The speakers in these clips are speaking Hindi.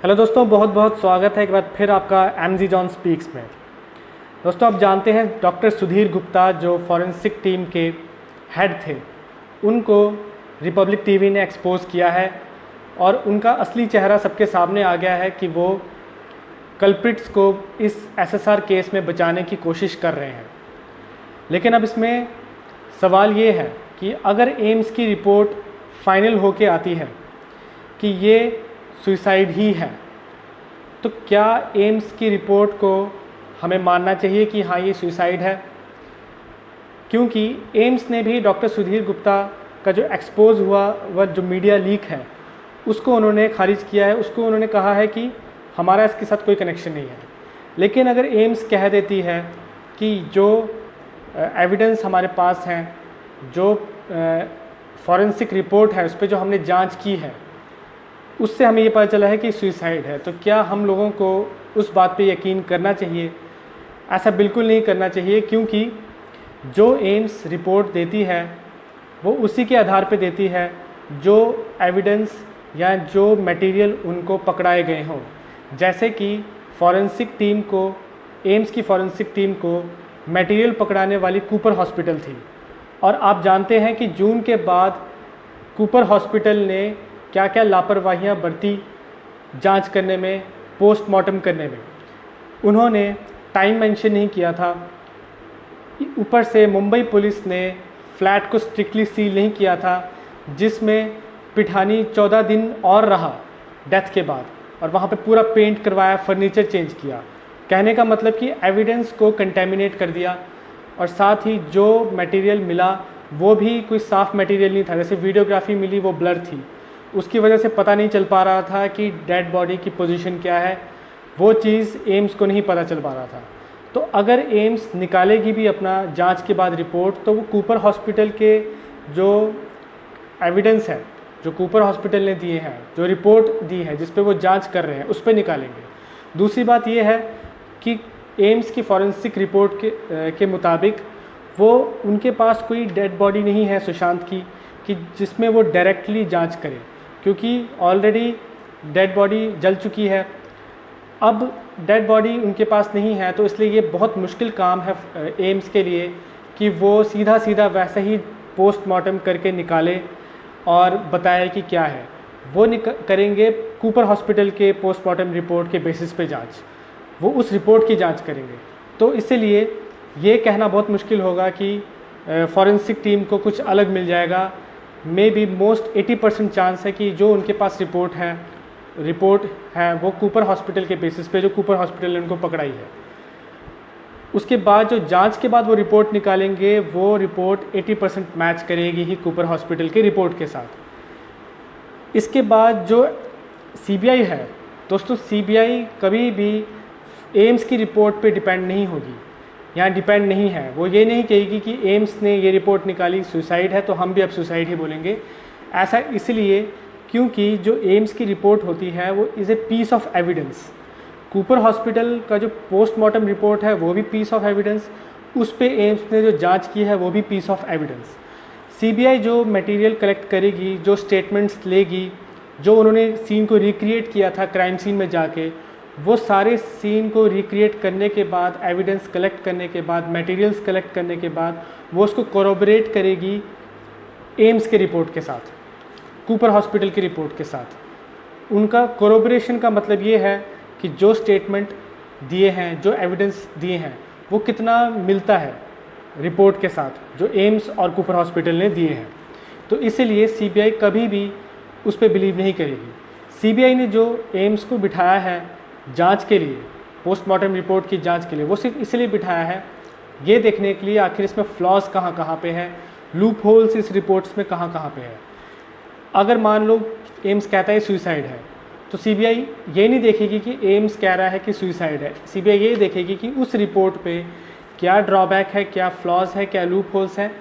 हेलो दोस्तों, बहुत बहुत स्वागत है एक बार फिर आपका एमजी जॉन स्पीक्स में। दोस्तों, आप जानते हैं डॉक्टर सुधीर गुप्ता जो फॉरेंसिक टीम के हेड थे, उनको रिपब्लिक टीवी ने एक्सपोज किया है और उनका असली चेहरा सबके सामने आ गया है कि वो कल्प्रिट्स को इस एसएसआर केस में बचाने की कोशिश कर रहे हैं। लेकिन अब इसमें सवाल ये है कि अगर एम्स की रिपोर्ट फाइनल होके आती है कि ये सुसाइड ही है, तो क्या एम्स की रिपोर्ट को हमें मानना चाहिए कि हाँ ये सुसाइड है? क्योंकि एम्स ने भी डॉक्टर सुधीर गुप्ता का जो एक्सपोज हुआ वह जो मीडिया लीक है उसको उन्होंने खारिज किया है। उसको उन्होंने कहा है कि हमारा इसके साथ कोई कनेक्शन नहीं है। लेकिन अगर एम्स कह देती है कि जो एविडेंस हमारे पास हैं, जो फॉरेंसिक रिपोर्ट है उस पर जो हमने जांच की है, उससे हमें ये पता चला है कि सुसाइड है, तो क्या हम लोगों को उस बात पे यकीन करना चाहिए? ऐसा बिल्कुल नहीं करना चाहिए, क्योंकि जो एम्स रिपोर्ट देती है वो उसी के आधार पे देती है जो एविडेंस या जो मटेरियल उनको पकड़ाए गए हों। जैसे कि फॉरेंसिक टीम को, एम्स की फॉरेंसिक टीम को मटेरियल पकड़ाने वाली कूपर हॉस्पिटल थी, और आप जानते हैं कि जून के बाद कूपर हॉस्पिटल ने क्या क्या लापरवाहियां बरती जांच करने में, पोस्टमार्टम करने में। उन्होंने टाइम मेंशन नहीं किया था। ऊपर से मुंबई पुलिस ने फ्लैट को स्ट्रिक्टली सील नहीं किया था, जिसमें पिठानी 14 दिन और रहा डेथ के बाद, और वहाँ पे पूरा पेंट करवाया, फर्नीचर चेंज किया। कहने का मतलब कि एविडेंस को कंटेमिनेट कर दिया, और साथ ही जो मटेरियल मिला वो भी कोई साफ़ मटेरियल नहीं था। जैसे वीडियोग्राफी मिली वो ब्लर थी, उसकी वजह से पता नहीं चल पा रहा था कि डेड बॉडी की पोजीशन क्या है। वो चीज़ एम्स को नहीं पता चल पा रहा था। तो अगर एम्स निकालेगी भी अपना जांच के बाद रिपोर्ट, तो वो कूपर हॉस्पिटल के जो एविडेंस है, जो कूपर हॉस्पिटल ने दिए हैं, जो रिपोर्ट दी है जिस पे वो जांच कर रहे हैं, उस पर निकालेंगे। दूसरी बात ये है कि एम्स की फॉरेंसिक रिपोर्ट के मुताबिक वो उनके पास कोई डेड बॉडी नहीं है सुशांत की, कि जिसमें वो डायरेक्टली जांच करें, क्योंकि ऑलरेडी डेड बॉडी जल चुकी है। अब डेड बॉडी उनके पास नहीं है, तो इसलिए ये बहुत मुश्किल काम है एम्स के लिए कि वो सीधा सीधा वैसे ही पोस्टमार्टम करके निकाले और बताए कि क्या है। वो करेंगे कूपर हॉस्पिटल के पोस्टमार्टम रिपोर्ट के बेसिस पे जांच, वो उस रिपोर्ट की जांच करेंगे। तो इसलिए ये कहना बहुत मुश्किल होगा कि फॉरेंसिक टीम को कुछ अलग मिल जाएगा। मे बी मोस्ट 80% चांस है कि जो उनके पास रिपोर्ट है वो कूपर हॉस्पिटल के बेसिस पे, जो कूपर हॉस्पिटल ने उनको पकड़ाई है, उसके बाद जो जांच के बाद वो रिपोर्ट निकालेंगे, वो रिपोर्ट 80% मैच करेगी ही कूपर हॉस्पिटल की रिपोर्ट के साथ। इसके बाद जो सीबीआई है दोस्तों, सीबीआई कभी भी एम्स की रिपोर्ट पे डिपेंड नहीं होगी, यहाँ डिपेंड नहीं है। वो ये नहीं कहेगी कि एम्स ने ये रिपोर्ट निकाली सुसाइड है तो हम भी अब सुसाइड ही बोलेंगे। ऐसा इसलिए क्योंकि जो एम्स की रिपोर्ट होती है वो is a piece of evidence. Cooper hospital का जो पोस्टमार्टम रिपोर्ट है वो भी पीस ऑफ एविडेंस, उस पे एम्स ने जो जांच की है वो भी पीस ऑफ एविडेंस। सीबीआई जो मटेरियल कलेक्ट करेगी, जो स्टेटमेंट्स लेगी, जो उन्होंने सीन को रिक्रिएट किया था क्राइम सीन में जाके, वो सारे सीन को रिक्रिएट करने के बाद, एविडेंस कलेक्ट करने के बाद, मटेरियल्स कलेक्ट करने के बाद, वो उसको कोरोबरेट करेगी एम्स के रिपोर्ट के साथ, कूपर हॉस्पिटल की रिपोर्ट के साथ। उनका कोरोबरेशन का मतलब ये है कि जो स्टेटमेंट दिए हैं, जो एविडेंस दिए हैं, वो कितना मिलता है रिपोर्ट के साथ जो एम्स और कूपर हॉस्पिटल ने दिए हैं। तो इसीलिए सीबीआई कभी भी उस पर बिलीव नहीं करेगी। सीबीआई ने जो एम्स को बिठाया है जांच के लिए, पोस्टमार्टम रिपोर्ट की जांच के लिए, वो सिर्फ इसलिए बिठाया है ये देखने के लिए आखिर इसमें फ्लॉज कहाँ कहाँ पे है, लूप होल्स इस रिपोर्ट्स में कहाँ कहाँ पे है। अगर मान लो एम्स कहता है सुसाइड है, तो सीबीआई ये नहीं देखेगी कि एम्स कह रहा है कि सुसाइड है। सीबीआई ये देखेगी कि उस रिपोर्ट पे क्या ड्रॉबैक है, क्या फ्लॉज है, क्या लूप होल्स हैं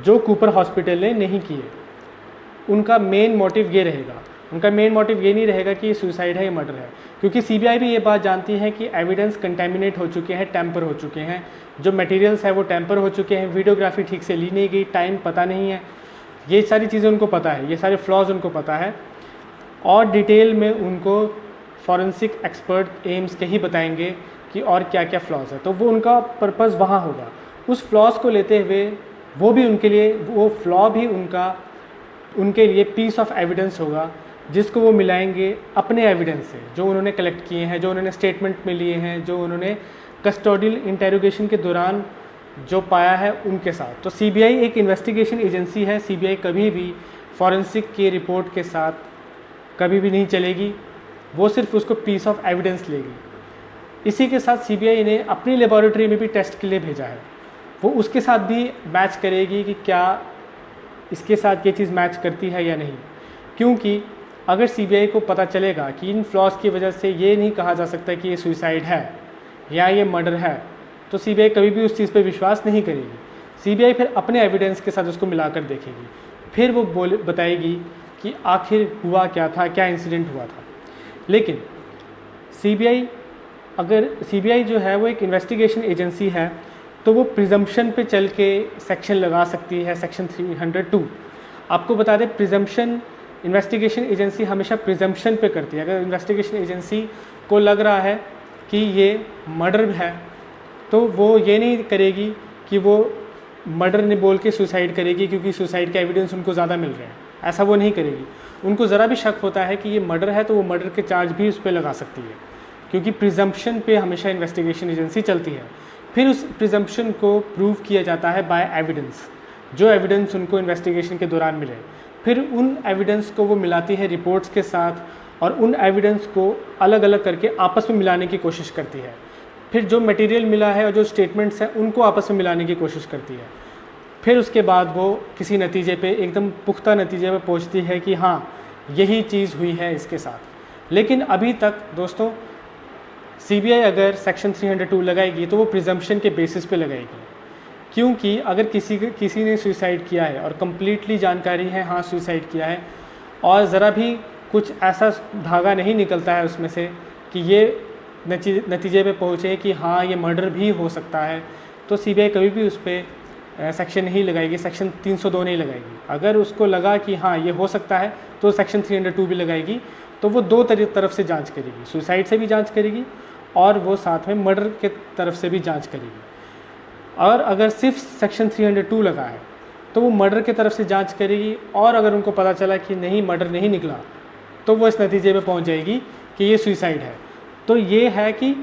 जो कूपर हॉस्पिटल ने नहीं किए। उनका मेन मोटिव ये रहेगा। उनका मेन मोटिव ये नहीं रहेगा कि ये सुसाइड है, ये मर्डर है, क्योंकि सीबीआई भी ये बात जानती है कि एविडेंस कंटेमिनेट हो चुके हैं, टेम्पर हो चुके हैं, जो मटेरियल्स है वो टेम्पर हो चुके हैं, वीडियोग्राफी ठीक से ली नहीं गई, टाइम पता नहीं है, ये सारी चीज़ें उनको पता है, ये सारे फ्लॉज उनको पता है। और डिटेल में उनको फॉरेंसिक एक्सपर्ट एम्स के ही बताएंगे कि और क्या क्या फ्लॉज है, तो वो उनका पर्पज़ वहाँ होगा। उस फ्लॉज को लेते हुए वो भी उनके लिए, वो फ्लॉ भी उनके लिए पीस ऑफ एविडेंस होगा, जिसको वो मिलाएंगे अपने एविडेंस से जो उन्होंने कलेक्ट किए हैं, जो उन्होंने स्टेटमेंट में लिए हैं, जो उन्होंने कस्टोडियल इंटेरोगेशन के दौरान जो पाया है उनके साथ। तो सीबीआई एक इन्वेस्टिगेशन एजेंसी है। सीबीआई कभी भी फॉरेंसिक की रिपोर्ट के साथ कभी भी नहीं चलेगी, वो सिर्फ उसको पीस ऑफ एविडेंस लेगी। इसी के साथ सीबीआई ने अपनी लेबॉरेटरी में भी टेस्ट के लिए भेजा है, वो उसके साथ भी मैच करेगी कि क्या इसके साथ ये चीज़ मैच करती है या नहीं। क्योंकि अगर सीबीआई को पता चलेगा कि इन फ्लॉज की वजह से ये नहीं कहा जा सकता कि ये सुसाइड है या ये मर्डर है, तो सीबीआई कभी भी उस चीज़ पे विश्वास नहीं करेगी। सीबीआई फिर अपने एविडेंस के साथ उसको मिलाकर देखेगी, फिर वो बताएगी कि आखिर हुआ क्या था, क्या इंसिडेंट हुआ था। लेकिन सीबीआई जो है वो एक इन्वेस्टिगेशन एजेंसी है, तो वो प्रिजम्पशन पे चल के सेक्शन लगा सकती है, सेक्शन 302। आपको बता दें, प्रिजम्पशन इन्वेस्टिगेशन एजेंसी हमेशा प्रिजम्पशन पे करती है। अगर इन्वेस्टिगेशन एजेंसी को लग रहा है कि ये मर्डर है, तो वो ये नहीं करेगी कि वो मर्डर ने बोल के सुसाइड करेगी क्योंकि सुसाइड के एविडेंस उनको ज़्यादा मिल रहे हैं, ऐसा वो नहीं करेगी। उनको ज़रा भी शक होता है कि ये मर्डर है तो वो मर्डर के चार्ज भी उस पर लगा सकती है, क्योंकि प्रिजम्पशन पे हमेशा इन्वेस्टिगेशन एजेंसी चलती है। फिर उस प्रिजम्पशन को प्रूव किया जाता है बाय एविडेंस, जो एविडेंस उनको इन्वेस्टिगेशन के दौरान मिले। फिर उन एविडेंस को वो मिलाती है रिपोर्ट्स के साथ, और उन एविडेंस को अलग अलग करके आपस में मिलाने की कोशिश करती है। फिर जो मटेरियल मिला है और जो स्टेटमेंट्स हैं उनको आपस में मिलाने की कोशिश करती है। फिर उसके बाद वो किसी नतीजे पे, एकदम पुख्ता नतीजे पे पहुंचती है कि हाँ यही चीज़ हुई है इसके साथ। लेकिन अभी तक दोस्तों सीबीआई अगर सेक्शन 302 लगाएगी तो वो प्रिजम्पशन के बेसिस पे लगाएगी, क्योंकि अगर किसी ने सुसाइड किया है और कम्प्लीटली जानकारी है हाँ सुसाइड किया है, और ज़रा भी कुछ ऐसा धागा नहीं निकलता है उसमें से कि ये नतीजे पे पहुँचे कि हाँ ये मर्डर भी हो सकता है, तो सीबीआई कभी भी उस पर सेक्शन नहीं लगाएगी, सेक्शन 302 नहीं लगाएगी। अगर उसको लगा कि हाँ ये हो सकता है तो सेक्शन 302 भी लगाएगी। तो वो दो तरफ से जांच करेगी, सुसाइड से भी जांच करेगी और वो साथ में मर्डर के तरफ से भी जांच करेगी। और अगर सिर्फ सेक्शन 302 लगा है तो वो मर्डर के तरफ से जांच करेगी, और अगर उनको पता चला कि नहीं मर्डर नहीं निकला तो वो इस नतीजे पे पहुंच जाएगी कि ये सुसाइड है। तो ये है कि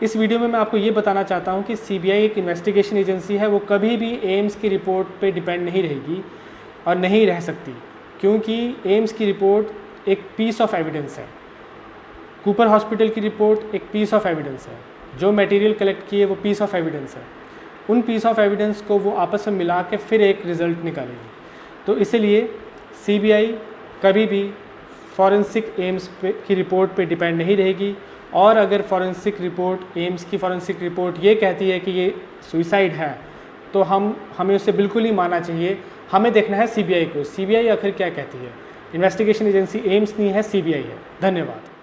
इस वीडियो में मैं आपको ये बताना चाहता हूँ कि सीबीआई एक इन्वेस्टिगेशन एजेंसी है, वो कभी भी एम्स की रिपोर्ट पे डिपेंड नहीं रहेगी और नहीं रह सकती, क्योंकि एम्स की रिपोर्ट एक पीस ऑफ एविडेंस है, कूपर हॉस्पिटल की रिपोर्ट एक पीस ऑफ एविडेंस है, जो मटेरियल कलेक्ट किए वो पीस ऑफ एविडेंस है। उन पीस ऑफ एविडेंस को वो आपस में मिला के फिर एक रिज़ल्ट निकालेगी। तो इसलिए सीबीआई कभी भी फॉरेंसिक एम्स की रिपोर्ट पे डिपेंड नहीं रहेगी, और अगर फॉरेंसिक रिपोर्ट, एम्स की फॉरेंसिक रिपोर्ट ये कहती है कि ये सुसाइड है, तो हमें उसे बिल्कुल ही मानना चाहिए। हमें देखना है सीबीआई को, सीबीआई आखिर क्या कहती है। इन्वेस्टिगेशन एजेंसी एम्स नहीं है, सीबीआई है। धन्यवाद।